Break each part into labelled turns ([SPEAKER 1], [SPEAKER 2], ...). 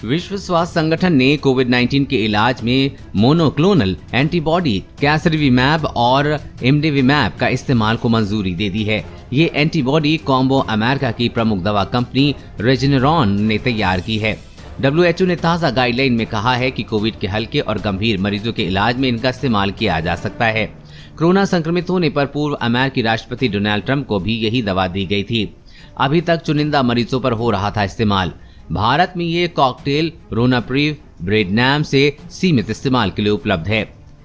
[SPEAKER 1] विश्व स्वास्थ्य संगठन ने कोविड-19 के इलाज में मोनोक्लोनल एंटीबॉडी कैसरिविमैब और इमडेविमैब का इस्तेमाल को मंजूरी दे दी है। ये एंटीबॉडी कॉम्बो अमेरिका की प्रमुख दवा कंपनी रेजेनेरॉन ने तैयार की है। WHO ने ताज़ा गाइडलाइन में कहा है कि कोविड के हल्के और गंभीर मरीजों के इलाज में इनका इस्तेमाल किया जा सकता है। कोरोना संक्रमित होने पर पूर्व अमेरिकी राष्ट्रपति डोनाल्ड ट्रंप को भी यही दवा दी गई थी। अभी तक चुनिंदा मरीजों पर हो रहा था इस्तेमाल। भारत में ये कॉकटेल रोनाप्रिव ब्रेड नाम से सीमित इस्तेमाल के लिए उपलब्ध है।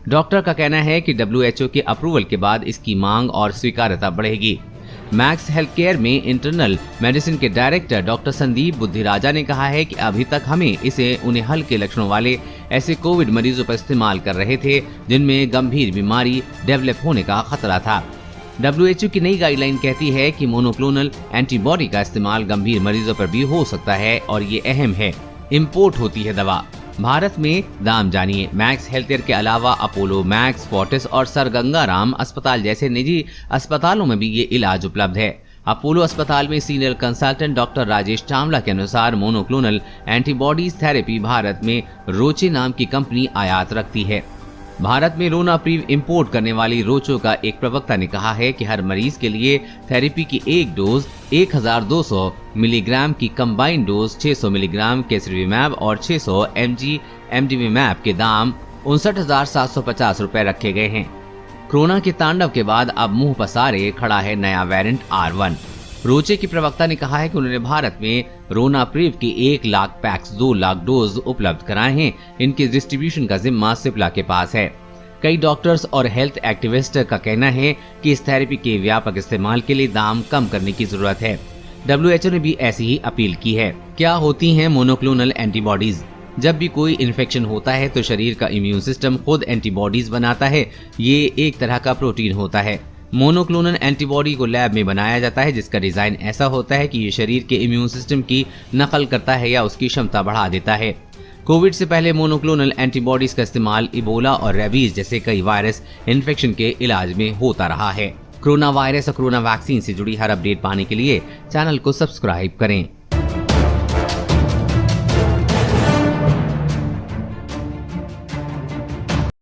[SPEAKER 1] डॉक्टर का कहना है कि WHO के अप्रूवल के बाद इसकी मांग और स्वीकार्यता बढ़ेगी। मैक्स हेल्थ केयर में इंटरनल मेडिसिन के डायरेक्टर डॉक्टर संदीप बुद्धिराजा ने कहा है कि अभी तक हमें इसे उन्हें हल्के लक्षणों वाले ऐसे कोविड मरीजों पर इस्तेमाल कर रहे थे जिनमें गंभीर बीमारी डेवलप होने का खतरा था। WHO की नई गाइडलाइन कहती है कि मोनोक्लोनल एंटीबॉडी का इस्तेमाल गंभीर मरीजों पर भी हो सकता है और ये अहम है। इंपोर्ट होती है दवा। भारत में दाम जानिए। मैक्स हेल्थकेयर के अलावा अपोलो, मैक्स, फोर्टिस और सर गंगाराम अस्पताल जैसे निजी अस्पतालों में भी ये इलाज उपलब्ध है। अपोलो अस्पताल में senior consultant doctor Rajesh Chawla के अनुसार मोनोक्लोनल एंटीबॉडीज थेरेपी भारत में रोचे नाम की कंपनी आयात रखती है। भारत में रोनाप्रिव इंपोर्ट करने वाली रोचो का एक प्रवक्ता ने कहा है कि हर मरीज के लिए थेरेपी की एक डोज 1200 मिलीग्राम की कंबाइंड डोज 600 मिलीग्राम कैसरिविमैब और 600 mg इमडेविमैब के दाम 59,750 रुपए रखे गए हैं। कोरोना के तांडव के बाद अब मुंह पसारे खड़ा है नया वेरिएंट R1। रोचे की प्रवक्ता ने कहा है कि उन्होंने भारत में रोनाप्रिव की 1 लाख पैक्स 2 लाख डोज उपलब्ध कराए हैं। इनके डिस्ट्रीब्यूशन का जिम्मा सिप्ला के पास है। कई डॉक्टर्स और हेल्थ एक्टिविस्ट का कहना है कि इस थेरेपी के व्यापक इस्तेमाल के लिए दाम कम करने की जरूरत है। WHO ने भी ऐसी ही अपील की है। क्या होती हैं मोनोक्लोनल एंटीबॉडीज? जब भी कोई इन्फेक्शन होता है तो शरीर का इम्यून सिस्टम खुद एंटीबॉडीज बनाता है। ये एक तरह का प्रोटीन होता है। मोनोक्लोनल एंटीबॉडी को लैब में बनाया जाता है जिसका डिजाइन ऐसा होता है कि ये शरीर के इम्यून सिस्टम की नकल करता है या उसकी क्षमता बढ़ा देता है। कोविड से पहले मोनोक्लोनल एंटीबॉडीज का इस्तेमाल इबोला और रेबीज जैसे कई वायरस इन्फेक्शन के इलाज में होता रहा है। कोरोना वायरस और कोरोना वैक्सीन से जुड़ी हर अपडेट पाने के लिए चैनल को सब्सक्राइब करें।